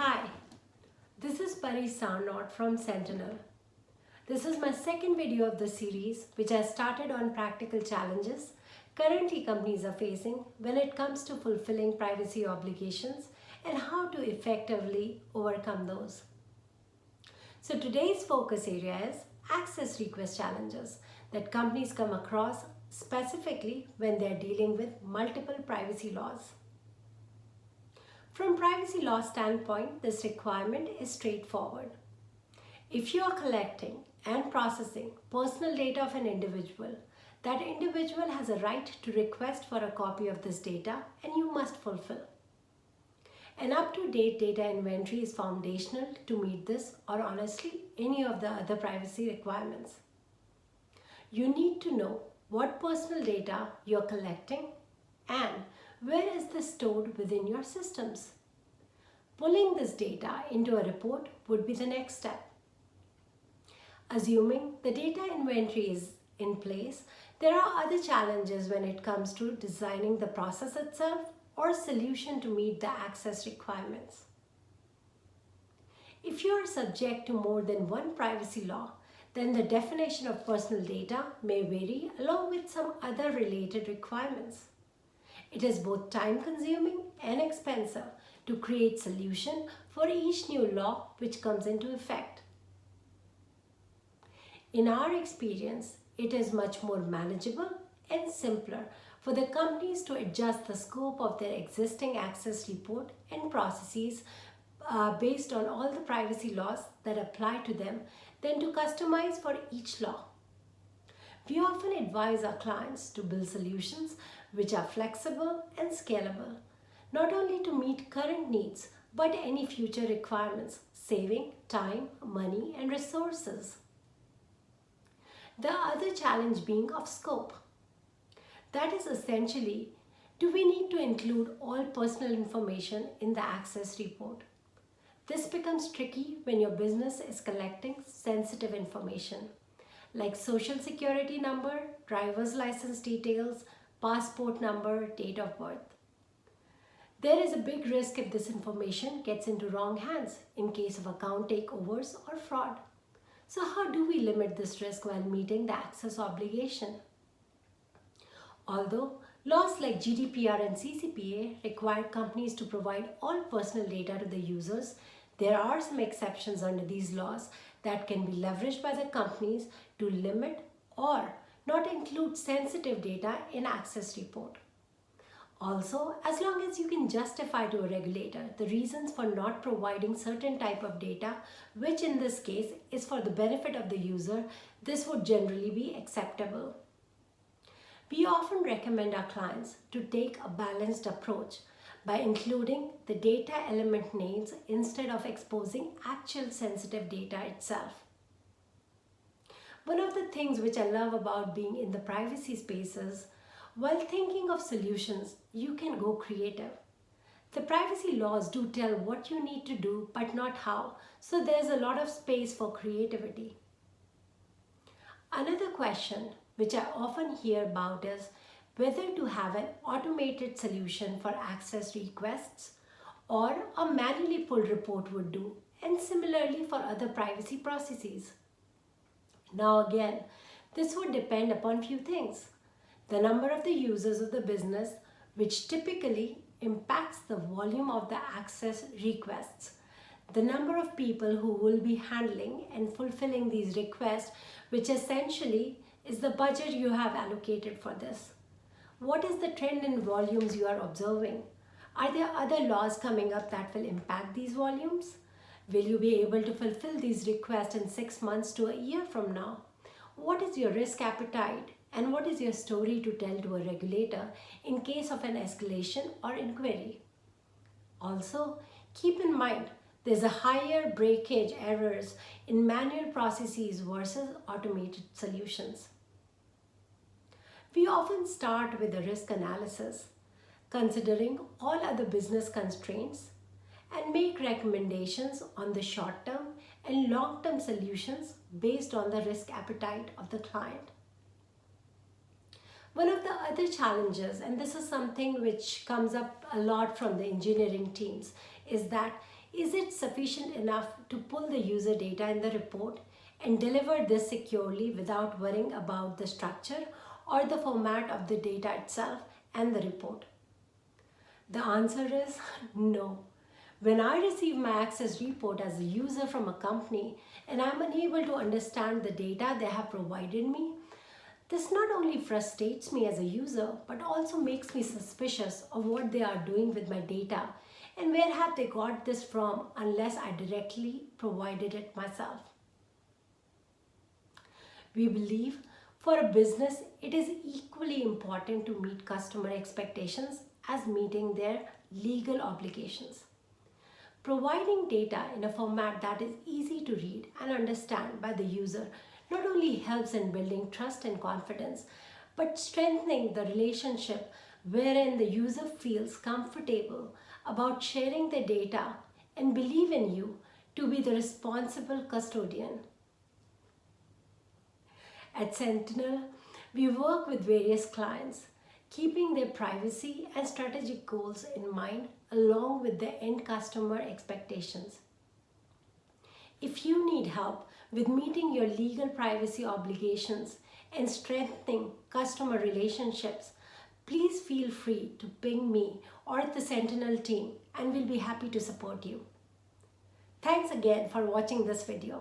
Hi, this is Pari Sarnaut from Sentinel. This is my second video of the series which I started on practical challenges currently companies are facing when it comes to fulfilling privacy obligations and how to effectively overcome those. So today's focus area is access request challenges that companies come across specifically when they're dealing with multiple privacy laws. From privacy law standpoint, this requirement is straightforward. If you are collecting and processing personal data of an individual, that individual has a right to request for a copy of this data and you must fulfill. An up-to-date data inventory is foundational to meet this or honestly any of the other privacy requirements. You need to know what personal data you're collecting and where is this stored within your systems. Pulling this data into a report would be the next step. Assuming the data inventory is in place, there are other challenges when it comes to designing the process itself or solution to meet the access requirements. If you are subject to more than one privacy law, then the definition of personal data may vary along with some other related requirements. It is both time-consuming and expensive to create solution for each new law which comes into effect. In our experience, it is much more manageable and simpler for the companies to adjust the scope of their existing access report and processes based on all the privacy laws that apply to them than to customize for each law. We often advise our clients to build solutions which are flexible and scalable, not only to meet current needs, but any future requirements, saving time, money, and resources. The other challenge being of scope. That is essentially, do we need to include all personal information in the access report? This becomes tricky when your business is collecting sensitive information like social security number, driver's license details, passport number, date of birth. There is a big risk if this information gets into wrong hands in case of account takeovers or fraud. So how do we limit this risk while meeting the access obligation? Although laws like GDPR and CCPA require companies to provide all personal data to the users, there are some exceptions under these laws that can be leveraged by the companies to limit or not include sensitive data in access report. Also, as long as you can justify to a regulator the reasons for not providing certain type of data, which in this case is for the benefit of the user, this would generally be acceptable. We often recommend our clients to take a balanced approach by including the data element names instead of exposing actual sensitive data itself. One of the things which I love about being in the privacy space is, while thinking of solutions, you can go creative. The privacy laws do tell what you need to do, but not how, so there's a lot of space for creativity. Another question which I often hear about is whether to have an automated solution for access requests or a manually pulled report would do, and similarly for other privacy processes. Now again, this would depend upon few things. The number of the users of the business, which typically impacts the volume of the access requests. The number of people who will be handling and fulfilling these requests, which essentially is the budget you have allocated for this. What is the trend in volumes you are observing? Are there other laws coming up that will impact these volumes? Will you be able to fulfill these requests in 6 months to a year from now? What is your risk appetite and what is your story to tell to a regulator in case of an escalation or inquiry? Also, keep in mind there's a higher breakage errors in manual processes versus automated solutions. We often start with a risk analysis, considering all other business constraints, and make recommendations on the short-term and long-term solutions based on the risk appetite of the client. One of the other challenges, and this is something which comes up a lot from the engineering teams, is that Is it sufficient enough to pull the user data in the report and deliver this securely without worrying about the structure or the format of the data itself and the report? The answer is no. When I receive my access report as a user from a company and I'm unable to understand the data they have provided me, this not only frustrates me as a user but also makes me suspicious of what they are doing with my data and where have they got this from unless I directly provided it myself. We believe for a business it is equally important to meet customer expectations as meeting their legal obligations. Providing data in a format that is easy to read and understand by the user not only helps in building trust and confidence, but strengthening the relationship wherein the user feels comfortable about sharing their data and believe in you to be the responsible custodian. At Sentinel, we work with various clients, keeping their privacy and strategic goals in mind along with the end customer expectations. If you need help with meeting your legal privacy obligations and strengthening customer relationships, please feel free to ping me or the Sentinel team and we'll be happy to support you. Thanks again for watching this video.